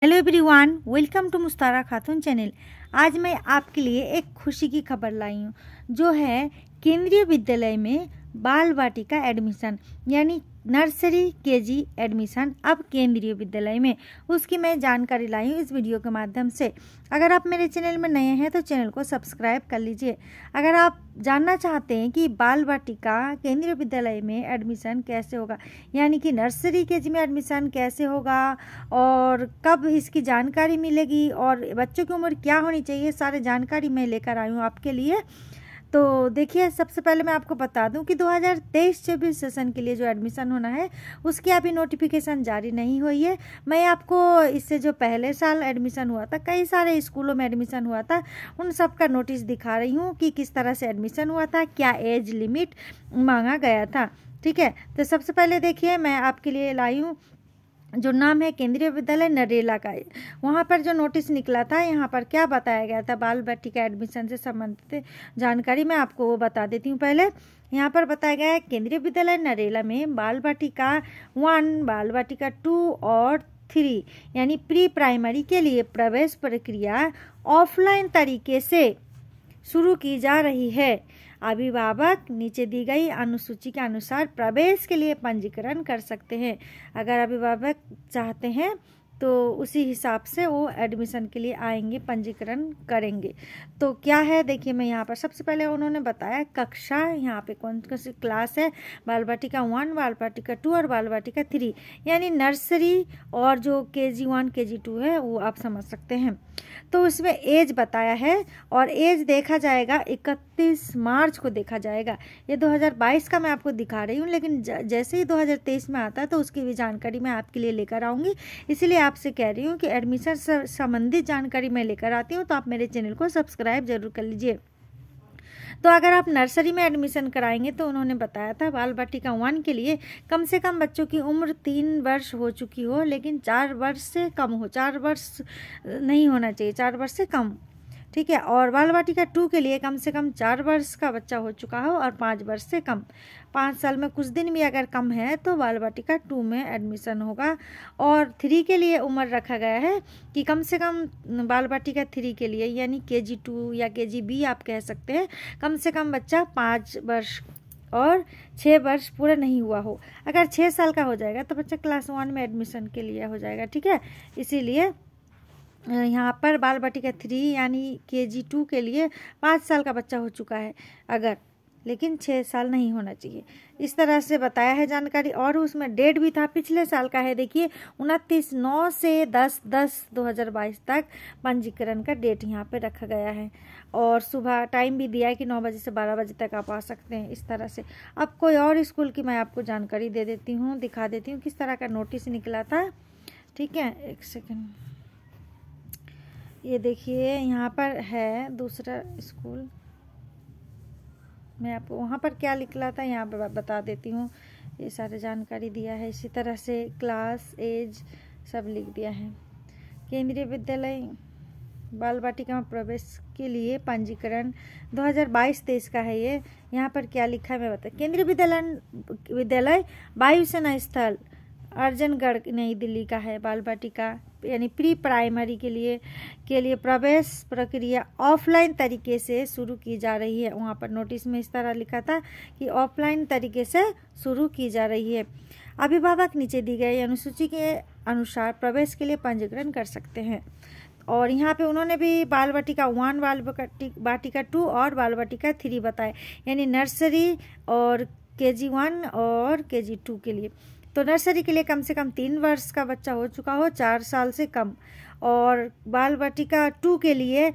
Hello everyone, welcome to मुस्तारा Khatoon channel. आज मैं आपके लिए एक खुशी की खबर लाई हूँ, जो है केंद्रीय विद्यालय में बाल वाटिका एडमिशन यानी नर्सरी केजी एडमिशन अब केंद्रीय विद्यालय में, उसकी मैं जानकारी लाई हूँ इस वीडियो के माध्यम से। अगर आप मेरे चैनल में नए हैं तो चैनल को सब्सक्राइब कर लीजिए। अगर आप जानना चाहते हैं कि बाल वाटिका केंद्रीय विद्यालय में एडमिशन कैसे होगा, यानी कि नर्सरी केजी में एडमिशन कैसे होगा और कब इसकी जानकारी मिलेगी और बच्चों की उम्र क्या होनी चाहिए, सारी जानकारी मैं लेकर आई हूँ आपके लिए। तो देखिए, सबसे पहले मैं आपको बता दूं कि 2023-24 सेशन के लिए जो एडमिशन होना है उसकी अभी नोटिफिकेशन जारी नहीं हुई है। मैं आपको इससे जो पहले साल एडमिशन हुआ था, कई सारे स्कूलों में एडमिशन हुआ था, उन सब का नोटिस दिखा रही हूँ कि किस तरह से एडमिशन हुआ था, क्या एज लिमिट मांगा गया था। ठीक है, तो सबसे पहले देखिए मैं आपके लिए लाई हूँ जो नाम है केंद्रीय विद्यालय नरेला का। वहाँ पर जो नोटिस निकला था, यहाँ पर क्या बताया गया था बाल वाटिका एडमिशन से संबंधित जानकारी मैं आपको वो बता देती हूँ। पहले यहाँ पर बताया गया है केंद्रीय विद्यालय नरेला में बाल वाटिका 1, बाल वाटिका 2 और 3 यानी प्री प्राइमरी के लिए प्रवेश प्रक्रिया ऑफलाइन तरीके से शुरू की जा रही है। अभिभावक नीचे दी गई अनुसूची के अनुसार प्रवेश के लिए पंजीकरण कर सकते हैं। अगर अभिभावक चाहते हैं तो उसी हिसाब से वो एडमिशन के लिए आएंगे, पंजीकरण करेंगे। तो क्या है देखिए, मैं यहाँ पर सबसे पहले उन्होंने बताया कक्षा, यहाँ पे कौन कौन सी क्लास है, बाल वाटिका 1, बाल वाटिका 2 और बाल वाटिका 3 यानी नर्सरी और जो KG 1 KG 2 है वो आप समझ सकते हैं। तो उसमें एज बताया है और एज देखा जाएगा 31 मार्च को देखा जाएगा। ये 2022 का मैं आपको दिखा रही हूँ, लेकिन जैसे ही 2023 में आता है तो उसकी भी जानकारी मैं आपके लिए लेकर आऊँगी। इसलिए आपसे कह रही हूँ कि एडमिशन से संबंधित जानकारी मैं लेकर आती हूँ, तो आप मेरे चैनल को सब्सक्राइब जरूर कर लीजिए। तो अगर आप नर्सरी में एडमिशन कराएंगे तो उन्होंने बताया था बाल वाटिका 1 के लिए कम से कम बच्चों की उम्र 3 वर्ष हो चुकी हो, लेकिन 4 वर्ष से कम हो, 4 वर्ष नहीं होना चाहिए, 4 वर्ष से कम। ठीक है, और बाल वाटिका 2 के लिए कम से कम 4 वर्ष का बच्चा हो चुका हो और 5 वर्ष से कम, 5 साल में कुछ दिन भी अगर कम है तो बाल वाटिका 2 में एडमिशन होगा। और 3 के लिए उम्र रखा गया है कि कम से कम बाल वाटिका 3 के लिए यानी KG 2 या KG B आप कह सकते हैं, कम से कम बच्चा 5 वर्ष और 6 वर्ष पूरा नहीं हुआ हो। अगर 6 साल का हो जाएगा तो बच्चा क्लास 1 में एडमिशन के लिए हो जाएगा। ठीक है, इसीलिए यहाँ पर बाल वाटिका 3 यानी KG 2 के लिए 5 साल का बच्चा हो चुका है अगर, लेकिन 6 साल नहीं होना चाहिए। इस तरह से बताया है जानकारी। और उसमें डेट भी था, पिछले साल का है, देखिए 29/9 से 10/10/2022 तक पंजीकरण का डेट यहाँ पे रखा गया है। और सुबह टाइम भी दिया है कि 9 बजे से 12 बजे तक आप आ सकते हैं। इस तरह से अब कोई और स्कूल की मैं आपको जानकारी दे देती हूँ, दिखा देती हूँ किस तरह का नोटिस निकला था। ठीक है, एक सेकेंड, ये देखिए यहाँ पर है दूसरा स्कूल, मैं आपको वहाँ पर क्या निकला था यहाँ पर बता देती हूँ। ये सारे जानकारी दिया है, इसी तरह से क्लास, एज सब लिख दिया है। केंद्रीय विद्यालय बाल वाटिका में प्रवेश के लिए पंजीकरण 2022-23 का है। ये यहाँ पर क्या लिखा है मैं बता। केंद्रीय विद्यालय वायुसेना स्थल अर्जनगढ़ नई दिल्ली का है। बाल वाटिका यानी प्री प्राइमरी के लिए प्रवेश प्रक्रिया ऑफलाइन तरीके से शुरू की जा रही है। वहाँ पर नोटिस में इस तरह लिखा था कि ऑफलाइन तरीके से शुरू की जा रही है। अभिभावक नीचे दी गई अनुसूची के अनुसार प्रवेश के लिए पंजीकरण कर सकते हैं। और यहाँ पे उन्होंने भी बाल वाटिका 1, बाल वाटिका 2 और बाल वाटिका 3 बताए, यानी नर्सरी और KG 1 और KG 2 के लिए। तो नर्सरी के लिए कम से कम 3 वर्ष का बच्चा हो चुका हो, 4 साल से कम, और बाल वाटिका 2 के लिए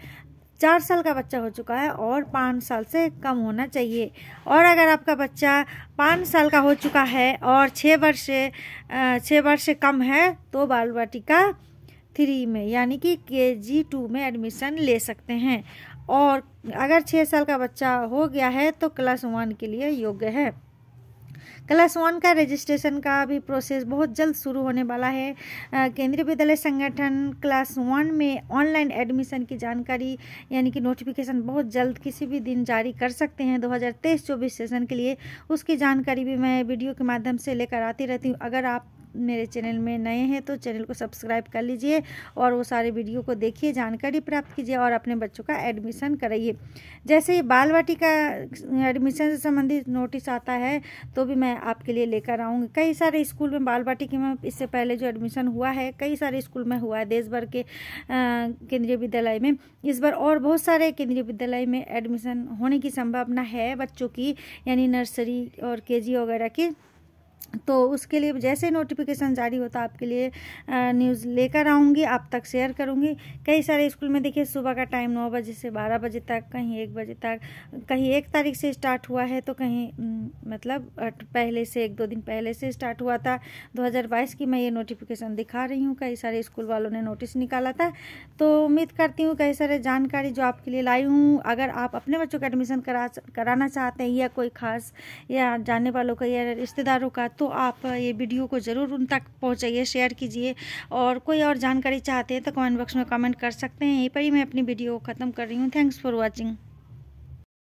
4 साल का बच्चा हो चुका है और 5 साल से कम होना चाहिए। और अगर आपका बच्चा 5 साल का हो चुका है और 6 वर्ष से कम है तो बाल वाटिका 3 में यानी कि KG 2 में एडमिशन ले सकते हैं। और अगर 6 साल का बच्चा हो गया है तो क्लास 1 के लिए योग्य है। क्लास 1 का रजिस्ट्रेशन का भी प्रोसेस बहुत जल्द शुरू होने वाला है। केंद्रीय विद्यालय संगठन क्लास 1 में ऑनलाइन एडमिशन की जानकारी यानी कि नोटिफिकेशन बहुत जल्द किसी भी दिन जारी कर सकते हैं 2023-24 सेशन के लिए। उसकी जानकारी भी मैं वीडियो के माध्यम से लेकर आती रहती हूँ। अगर आप मेरे चैनल में नए हैं तो चैनल को सब्सक्राइब कर लीजिए और वो सारे वीडियो को देखिए, जानकारी प्राप्त कीजिए और अपने बच्चों का एडमिशन कराइए। जैसे ही बाल वाटिका एडमिशन से संबंधित नोटिस आता है तो भी मैं आपके लिए लेकर आऊँगी। कई सारे स्कूल में बाल वाटिका में इससे पहले जो एडमिशन हुआ है कई सारे स्कूल में हुआ है देश भर के केंद्रीय विद्यालय में। इस बार और बहुत सारे केंद्रीय विद्यालय में एडमिशन होने की संभावना है बच्चों की, यानी नर्सरी और केजी वगैरह की। तो उसके लिए जैसे नोटिफिकेशन जारी होता आपके लिए न्यूज़ लेकर आऊँगी, आप तक शेयर करूँगी। कई सारे स्कूल में देखिए सुबह का टाइम 9 बजे से 12 बजे तक, कहीं 1 बजे तक, कहीं 1 तारीख से स्टार्ट हुआ है तो कहीं मतलब पहले से 1-2 दिन पहले से स्टार्ट हुआ था। 2022 की मैं ये नोटिफिकेशन दिखा रही हूँ, कई सारे स्कूल वालों ने नोटिस निकाला था। तो उम्मीद करती हूँ कई सारे जानकारी जो आपके लिए लाई हूँ। अगर आप अपने बच्चों का एडमिशन कराना चाहते हैं या कोई खास या जानने वालों का या रिश्तेदारों का, तो आप ये वीडियो को ज़रूर उन तक पहुंचाइए, शेयर कीजिए। और कोई और जानकारी चाहते हैं तो कमेंट बॉक्स में कमेंट कर सकते हैं। यहीं पर ही मैं अपनी वीडियो को ख़त्म कर रही हूँ। Thanks for watching.